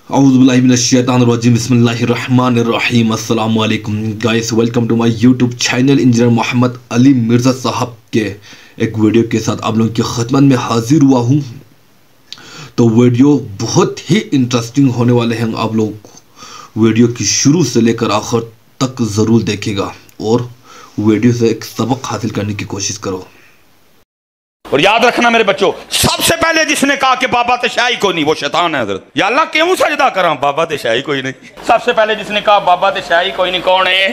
औज़ुबिल्लाहिमिनश्शैतानिर्रजीम बिस्मिल्लाहिर्रहमानिर्रहीम। अस्सलामु अलैकुम guys, welcome to my YouTube channel. Engineer Mohammad Ali Mirza sahab के एक वीडियो के साथ आप लोगों की खिदमत में हाजिर हुआ हूँ। तो वीडियो बहुत ही इंटरेस्टिंग होने वाले हैं। आप लोग वीडियो की शुरू से लेकर आखिर तक ज़रूर देखेगा और वीडियो से एक सबक हासिल करने की कोशिश करो। और याद रखना मेरे बच्चों, सबसे पहले जिसने कहा कि बाबा ते शाही कोई नहीं, वो शैतान है। हजरत या अल्लाह क्यों सजदा करा, बाबा ते शाही कोई नहीं। सबसे पहले जिसने कहा बाबा ते शाही कोई नहीं, कौन है?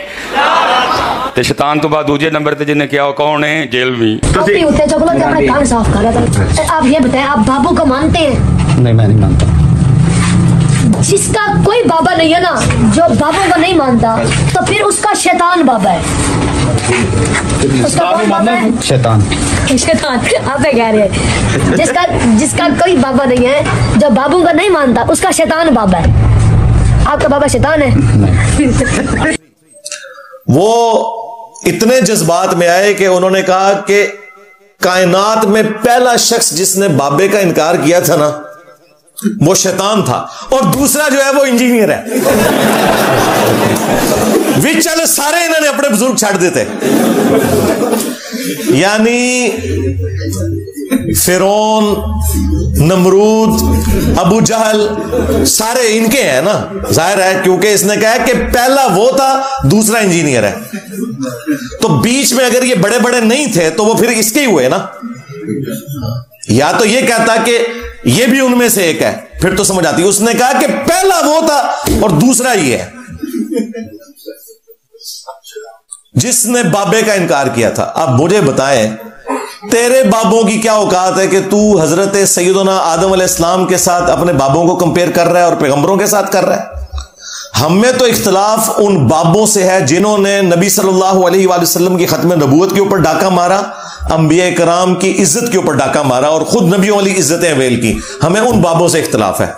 ते शैतान तो बाद दूसरे नंबर पे जिसने किया कौन है? जेल में। आप ये बताएं, आप बाबू को मानते हैं? नहीं, मैं नहीं मानता। जिसका कोई बाबा नहीं है ना, जो बाबू को नहीं मानता, तो फिर उसका शैतान बाबा है। उसका कौन बाबा है? शैतान। शैतान आप कह रहे हैं। जिसका कोई बाबा नहीं है, जो बाबू को नहीं मानता, उसका शैतान बाबा है। आपका बाबा शैतान है। वो इतने जज्बात में आए कि उन्होंने कहा कि कायनात में पहला शख्स जिसने बाबे का इनकार किया था ना, वो शैतान था, और दूसरा जो है वो इंजीनियर है। विच चले सारे इन्होंने अपने बुजुर्ग छाड़ देते। यानी फिरौन, नमरूद, अबू जहल सारे इनके हैं ना। जाहिर है क्योंकि इसने कहा कि पहला वो था, दूसरा इंजीनियर है। तो बीच में अगर ये बड़े बड़े नहीं थे तो वो फिर इसके ही हुए ना। या तो ये कहता कि ये भी उनमें से एक है, फिर तो समझ आती। उसने कहा कि पहला वो था और दूसरा ये है जिसने बाबे का इनकार किया था। अब मुझे बताएं, तेरे बाबों की क्या औकात है कि तू हजरत सैयदना आदम अलैहिस्सलाम के साथ अपने बाबों को कंपेयर कर रहा है और पैगंबरों के साथ कर रहा है। हमें तो इख्तिलाफ उन बाबों से है जिन्होंने नबी सल्लल्लाहु अलैहि वसल्लम की खत्म नबूवत के ऊपर डाका मारा, अंबिया कराम की इज्जत के ऊपर डाका मारा और खुद नबियों वाली इज्जतें अवेल की। हमें उन बाबों से इख्तिलाफ है।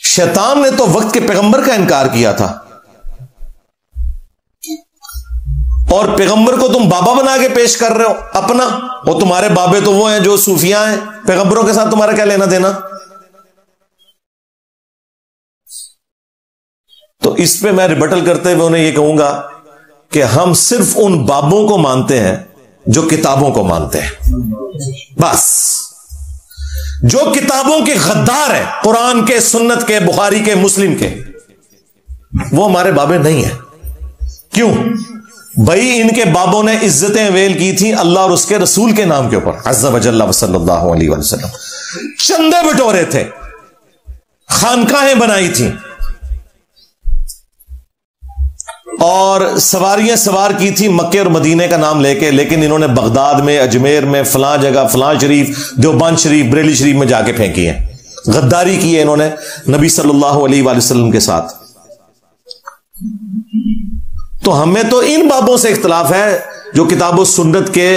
शैतान ने तो वक्त के पैगंबर का इनकार किया था, और पैगंबर को तुम बाबा बना के पेश कर रहे हो अपना। और तुम्हारे बाबे तो वो हैं जो सूफिया हैं, पैगंबरों के साथ तुम्हारा क्या लेना देना। तो इस पे मैं रिबटल करते हुए उन्हें यह कहूंगा कि हम सिर्फ उन बाबों को मानते हैं जो किताबों को मानते हैं। बस जो किताबों के गद्दार हैं, कुरान के, सुन्नत के, बुखारी के, मुस्लिम के, वो हमारे बाबे नहीं है। क्यों भाई? इनके बाबों ने इज्जतें अवेल की थी अल्लाह और उसके रसूल के नाम के ऊपर, अज़्ज़ा वजल्ला सल्लल्लाहु अलैहि वसल्लम। चंदे बटोरे थे, खानकाहें बनाई थी और सवारियां सवार की थी मक्के और मदीने का नाम लेके। लेकिन इन्होंने बगदाद में, अजमेर में, फलां जगह, फलां शरीफ, देवबंद शरीफ, बरेली शरीफ में जाके फेंकी है। गद्दारी की है इन्होंने नबी सल्लल्लाहु अलैहि वसल्लम के साथ। तो हमें तो इन बाबों से इख्तिलाफ है जो किताब और सुन्नत के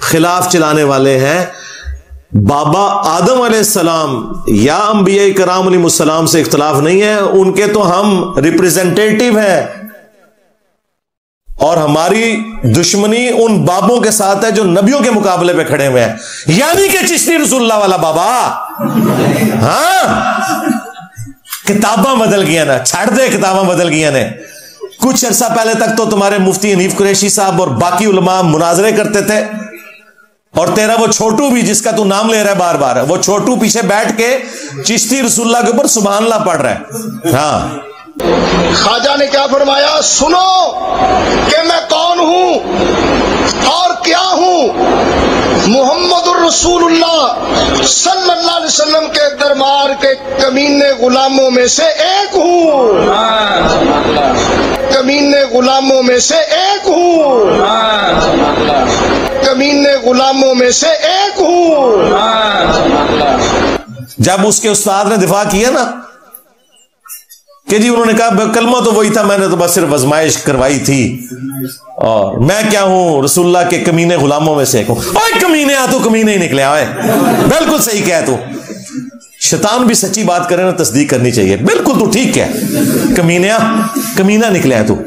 खिलाफ चलाने वाले हैं। बाबा आदम अलैहिस्सलाम या अंबिया कराम अलैहिस्सलाम से इख्तिलाफ नहीं है, उनके तो हम रिप्रेजेंटेटिव हैं। और हमारी दुश्मनी उन बाबों के साथ है जो नबियों के मुकाबले पे खड़े हुए हैं, यानी कि चिश्ती रसूलुल्लाह वाला बाबा। हाँ, किताबां बदल गया ना, छाड़ दे, किताबां बदल गया ने। कुछ अरसा पहले तक तो तुम्हारे मुफ्ती हनीफ कुरैशी साहब और बाकी उलमा मुनाजरे करते थे, और तेरा वो छोटू भी जिसका तू नाम ले रहा है बार बार, वो छोटू पीछे बैठ के चिश्ती रसूलुल्लाह के ऊपर सुभान अल्लाह पढ़ रहा है। हाँ, ख्वाजा ने क्या फरमाया, सुनो कि मैं कौन हूं और क्या हूं। मुहम्मदुर रसूलुल्लाह सल्लल्लाहु अलैहि वसल्लम के दरबार के कमीने गुलामों में से एक हूं। कमीने गुलामों में से एक हूं। कमीने गुलामों में से एक हूं। जब उसके उस्ताद ने दिफा किया ना कि जी, उन्होंने कहा कलमा तो वही था, मैंने तो बस सिर्फ आजमाइश करवाई थी, और मैं क्या हूं, रसूलुल्लाह के कमीने गुलामों में से एक हूं। ओए कमीने, आ तू कमीने ही निकले। आए, बिल्कुल सही कह तू। शैतान भी सच्ची बात करे ना, तस्दीक करनी चाहिए। बिल्कुल तू ठीक है, कमीना निकले तू।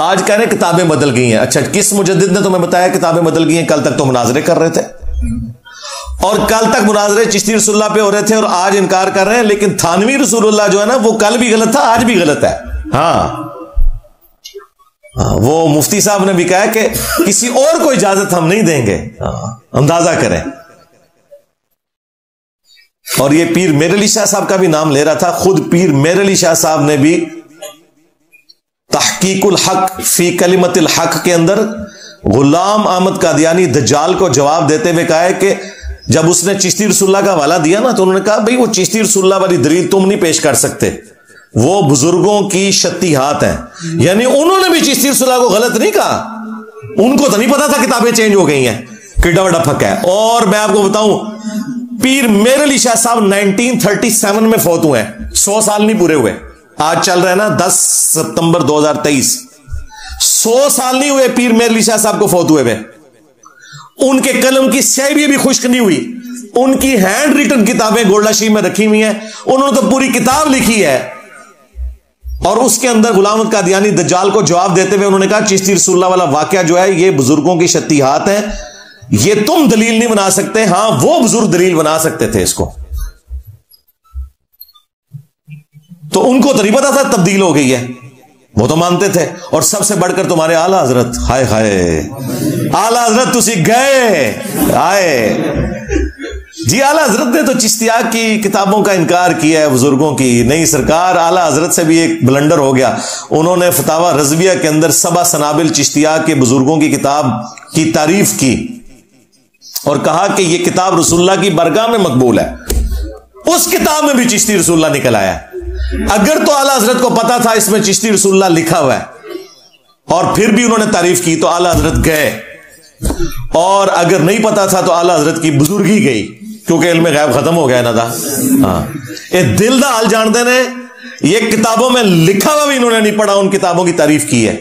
आज कह रहे किताबें बदल गई हैं। अच्छा, किस मुजद्दिद ने तुम्हें बताया किताबें बदल गई हैं? कल तक तो मुनाजरे कर रहे थे। और कल तक मुनाजरे चिश्ती रसूलुल्लाह पे हो रहे थे और आज इनकार कर रहे हैं, लेकिन थानवी रसूलुल्लाह जो है ना वो कल भी गलत था, आज भी गलत है। हाँ, वो मुफ्ती साहब ने भी कहा कि किसी और को इजाजत हम नहीं देंगे। अंदाजा करें। और ये पीर मेर अली शाह साहब का भी नाम ले रहा था। खुद पीर मेर अली शाह साहब ने भी तहकीकुल हक फी कलिमतिल हक के अंदर गुलाम अहमद कादियानी दज्जाल को जवाब देते हुए कहा है कि जब उसने चिश्ती रसूलुल्लाह का हवाला दिया ना, तो उन्होंने कहा भाई वो चिश्ती रसूलुल्लाह वाली दलील तुम नहीं पेश कर सकते, वो बुजुर्गों की शत्तिहात हैं। यानी उन्होंने भी चिश्ती रसूलुल्लाह को गलत नहीं कहा, उनको तो नहीं पता था किताबें चेंज हो गई हैं, किड्डा बड़ा फक है। और मैं आपको बताऊं, पीर मेर अली शाह साहब 1937 में फौत हुए हैं, 100 साल नहीं पूरे हुए। आज चल रहे हैं ना 10 सितंबर 2023, 100 साल नहीं हुए पीर मेर अली शाह साहब को फौत हुए हुए। उनके कलम की स्याही भी खुश्क नहीं हुई। उनकी हैंड रिटन किताबें गोल्डाशी में रखी हुई हैं, उन्होंने तो पूरी किताब लिखी है। और उसके अंदर गुलाम अहमद कादियानी दज्जाल को जवाब देते हुए उन्होंने कहा चिश्ती रसूलुल्लाह वाला वाकया जो है ये बुजुर्गों की शत्तिहात है, ये तुम दलील नहीं बना सकते, हां वो बुजुर्ग दलील बना सकते थे इसको। तो उनको तो नहीं पता था तब्दील हो गई है, वो तो मानते थे। और सबसे बढ़कर तुम्हारे आला हजरत, हाय हाय आला हजरत तुसी गए आए जी। आला हजरत ने तो चिश्तिया की किताबों का इनकार किया है, बुजुर्गों की नहीं। सरकार आला हजरत से भी एक ब्लंडर हो गया। उन्होंने फतावा रज़विया के अंदर सबा सनाबिल चिश्तिया के बुजुर्गों की किताब की तारीफ की और कहा कि यह किताब रसूलुल्लाह की बरगाह में मकबूल है। उस किताब में भी चिश्ती रसूलुल्लाह निकल आया। अगर तो आला हजरत को पता था इसमें चिश्ती रसूलुल्लाह लिखा हुआ है और फिर भी उन्होंने तारीफ की, तो आला हजरत गए। और अगर नहीं पता था तो आला हजरत की बुजुर्गी गई, क्योंकि इल्म गैब खत्म हो गया ना था। हाँ, ये दिल दा हाल जानते ने, ये किताबों में लिखा हुआ भी इन्होंने नहीं पढ़ा, उन किताबों की तारीफ की है।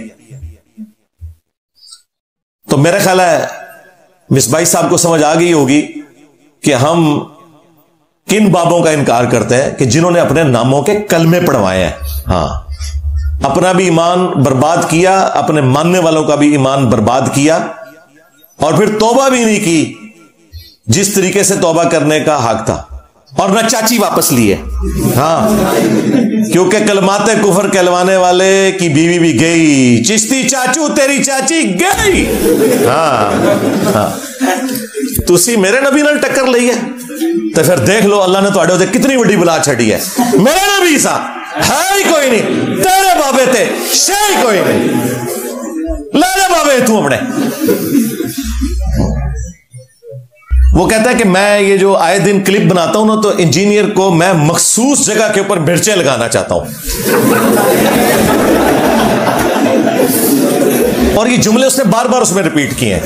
तो मेरा ख्याल है मिसबाई साहब को समझ आ गई होगी कि हम किन बाबों का इनकार करते हैं कि जिन्होंने अपने नामों के कलमे पढ़वाए हैं। हाँ, अपना भी ईमान बर्बाद किया, अपने मानने वालों का भी ईमान बर्बाद किया, और फिर तौबा भी नहीं की जिस तरीके से तौबा करने का हक था, और न चाची वापस लिए। हाँ, क्योंकि कलमाते कुफर कहलवाने वाले की बीवी भी गई, चिश्ती चाचू तेरी चाची गई। हाँ, हाँ, तुसी मेरे नबी नाल टक्कर ली है, तो फिर देख लो अल्लाह ने तुहाडे उत्ते कितनी बड़ी बला छड़ी है। मेरा नबी सा है ही कोई नहीं, तेरे बाबे ते शे ही कोई नहीं, ले ले बाबे तू अपने। वो कहता है कि मैं ये जो आए दिन क्लिप बनाता हूं ना, तो इंजीनियर को मैं मखसूस जगह के ऊपर मिर्चें लगाना चाहता हूं। और ये जुमले उसने बार बार उसमें रिपीट किए हैं।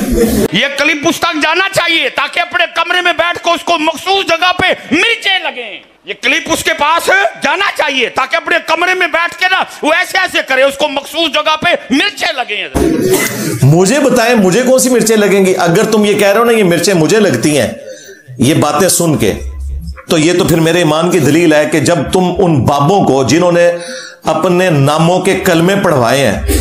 ये क्लिप उस तक जाना चाहिए ताकि अपने कमरे में बैठ कर उसको मखसूस जगह पे मिर्चें लगें। ये क्लिप उसके पास जाना चाहिए ताकि अपने कमरे में बैठ के ना वो ऐसे ऐसे करे, उसको मखसूस जगह पे मिर्चें लगें। मुझे बताएं मुझे कौन सी मिर्चें लगेंगी? अगर तुम ये कह रहे हो ना ये मिर्चें मुझे लगती हैं, ये बातें सुन के, तो ये तो फिर मेरे ईमान की दलील है कि जब तुम उन बाबों को जिन्होंने अपने नामों के कलमे पढ़वाए हैं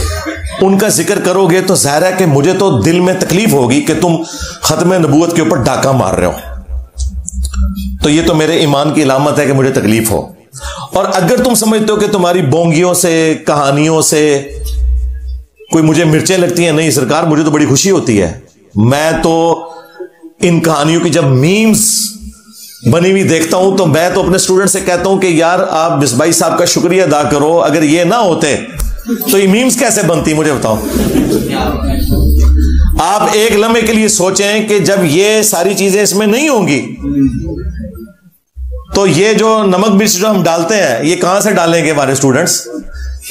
उनका जिक्र करोगे तो जाहिर है कि मुझे तो दिल में तकलीफ होगी कि तुम खत्म नबूवत के ऊपर डाका मार रहे हो। तो ये तो मेरे ईमान की इलामत है कि मुझे तकलीफ हो। और अगर तुम समझते हो कि तुम्हारी बोंगियों से, कहानियों से कोई मुझे मिर्चें लगती हैं, नहीं सरकार, मुझे तो बड़ी खुशी होती है। मैं तो इन कहानियों की जब मीम्स बनी हुई देखता हूं तो मैं तो अपने स्टूडेंट से कहता हूं कि यार आप मिसबाई साहब का शुक्रिया अदा करो, अगर ये ना होते तो ये मीम्स कैसे बनती, मुझे बताओ। आप एक लम्हे के लिए सोचें कि जब ये सारी चीजें इसमें नहीं होंगी तो ये जो नमक मिर्च जो हम डालते हैं ये कहां से डालेंगे हमारे स्टूडेंट्स?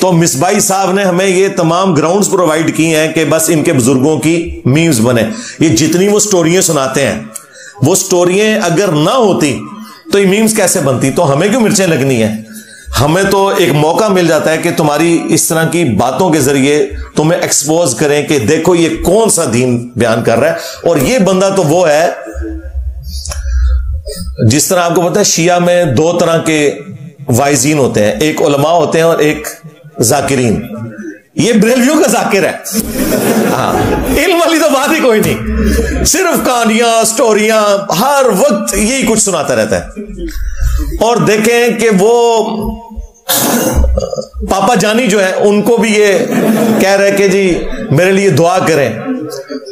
तो मिसबाई साहब ने हमें ये तमाम ग्राउंड्स प्रोवाइड की हैं कि बस इनके बुजुर्गों की मीम्स बने। ये जितनी वो स्टोरियां सुनाते हैं, वो स्टोरियां अगर ना होती तो ये मीम्स कैसे बनती? तो हमें क्यों मिर्चें लगनी है? हमें तो एक मौका मिल जाता है कि तुम्हारी इस तरह की बातों के जरिए तुम्हें एक्सपोज करें कि देखो ये कौन सा दीन बयान कर रहा है। और ये बंदा तो वो है, जिस तरह आपको पता है शिया में दो तरह के वाइजीन होते हैं, एक उलमा होते हैं और एक जाकिरीन। ये बरेलवियों का जाकिर है। हाँ, इल्म वाली तो बात ही कोई नहीं, सिर्फ कहानियां स्टोरियां हर वक्त यही कुछ सुनाता रहता है। और देखें कि वो पापा जानी जो है उनको भी ये कह रहे कि जी मेरे लिए दुआ करें,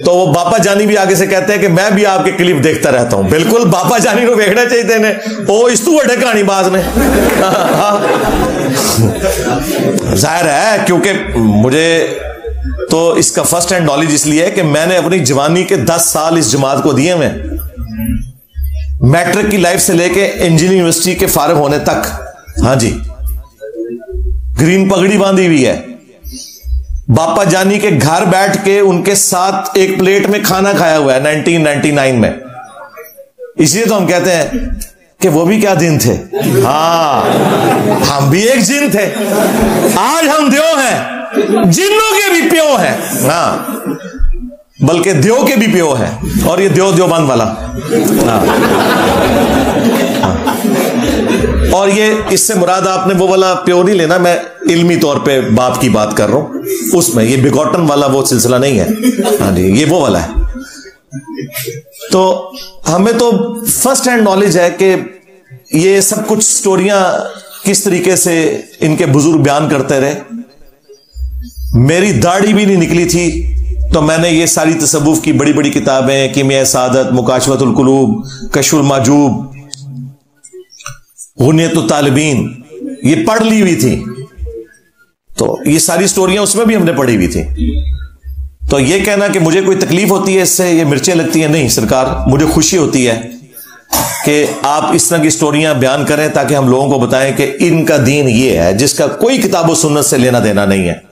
तो वो बापा जानी भी आगे से कहते हैं कि मैं भी आपके क्लिप देखता रहता हूं। बिल्कुल बापा जानी को देखना चाहिए ने, ओ इस तू बड़े कहानीबाज ने। जाहिर है, क्योंकि मुझे तो इसका फर्स्ट हैंड नॉलेज इसलिए है कि मैंने अपनी जवानी के 10 साल इस जमात को दिए हुए, मैट्रिक की लाइफ से लेके इंजीनियरिंग यूनिवर्सिटी के फारिग होने तक। हाँ जी, ग्रीन पगड़ी बांधी हुई है, बापा जानी के घर बैठ के उनके साथ एक प्लेट में खाना खाया हुआ है 1999 में। इसलिए तो हम कहते हैं कि वो भी क्या दिन थे। हाँ, हम भी एक जिन थे, आज हम द्यो हैं, जिन्नों के भी प्यो हैं। हाँ, बल्कि द्यो के भी प्यो हैं, और ये द्यो देवबंद वाला। हाँ। और ये इससे मुराद आपने वो वाला प्यो नहीं लेना, मैं इल्मी तौर पे बाप की बात कर रहा हूं, उसमें ये बिगॉटन वाला वो सिलसिला नहीं है। हाँ जी, ये वो वाला है। तो हमें तो फर्स्ट हैंड नॉलेज है कि ये सब कुछ स्टोरियां किस तरीके से इनके बुजुर्ग बयान करते रहे। मेरी दाढ़ी भी नहीं निकली थी तो मैंने ये सारी तसव्वुफ की बड़ी बड़ी किताबें, कीमिया सादत, मुकाशफतुल कुलूब, कशफुल माजूब, गुनियतुत तालिबीन, ये पढ़ ली हुई थी। तो ये सारी स्टोरियां उसमें भी हमने पढ़ी हुई थी। तो ये कहना कि मुझे कोई तकलीफ होती है इससे, ये मिर्चें लगती हैं, नहीं सरकार, मुझे खुशी होती है कि आप इस तरह की स्टोरियां बयान करें ताकि हम लोगों को बताएं कि इनका दीन ये है जिसका कोई किताब और सुन्नत से लेना देना नहीं है।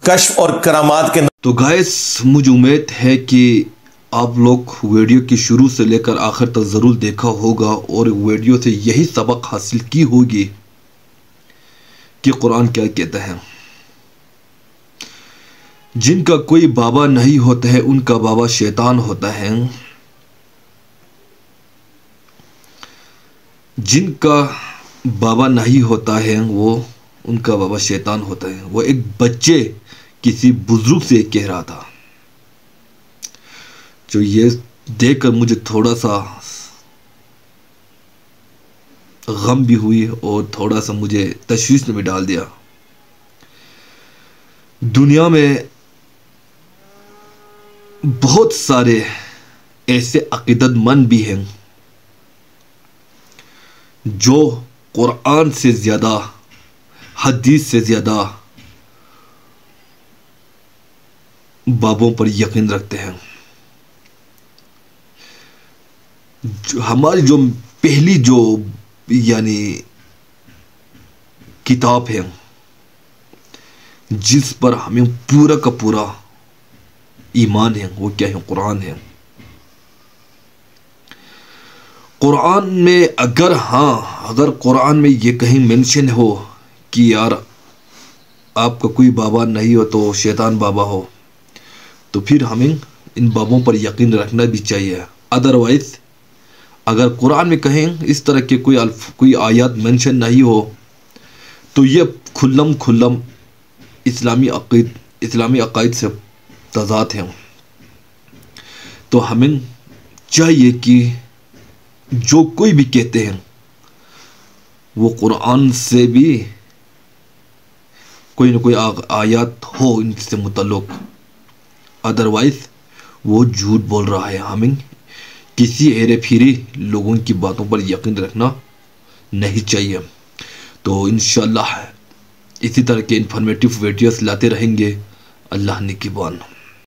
कश्फ और करामात के तो गाइस, मुझे उम्मीद है कि आप लोग वीडियो की शुरू से लेकर आखिर तक ज़रूर देखा होगा और वीडियो से यही सबक हासिल की होगी कि कुरान क्या कहता है। जिनका कोई बाबा नहीं होता है उनका बाबा शैतान होता है। जिनका बाबा नहीं होता है वो उनका बाबा शैतान होता है। वो एक बच्चे किसी बुजुर्ग से कह रहा था, जो ये देखकर मुझे थोड़ा सा गम भी हुई और थोड़ा सा मुझे तशवीश में भी डाल दिया। दुनिया में बहुत सारे ऐसे अकीदतमंद भी हैं जो कुरान से ज़्यादा, हदीस से ज़्यादा बाबों पर यकीन रखते हैं। हमारी जो पहली जो यानी किताब है जिस पर हमें पूरा का पूरा ईमान है वो क्या है? कुरान है। कुरान में अगर कुरान में ये कहीं मेंशन हो कि यार आपका कोई बाबा नहीं हो तो शैतान बाबा हो, तो फिर हमें इन बाबों पर यकीन रखना भी चाहिए। अदरवाइज अगर कुरान में कहें इस तरह के कोई आयत मेंशन नहीं हो तो ये खुल्लम इस्लामी अकायद से तज़ाद हैं। तो हमें चाहिए कि जो कोई भी कहते हैं वो कुरान से भी कोई ना कोई आयत हो इनसे मुतल्लिक़, अदरवाइज वो झूठ बोल रहा है। हमें किसी हेरे फेरे लोगों की बातों पर यकीन रखना नहीं चाहिए। तो इंशाअल्लाह इसी तरह के इन्फॉर्मेटिव वीडियोस लाते रहेंगे। अल्लाह निगहबान।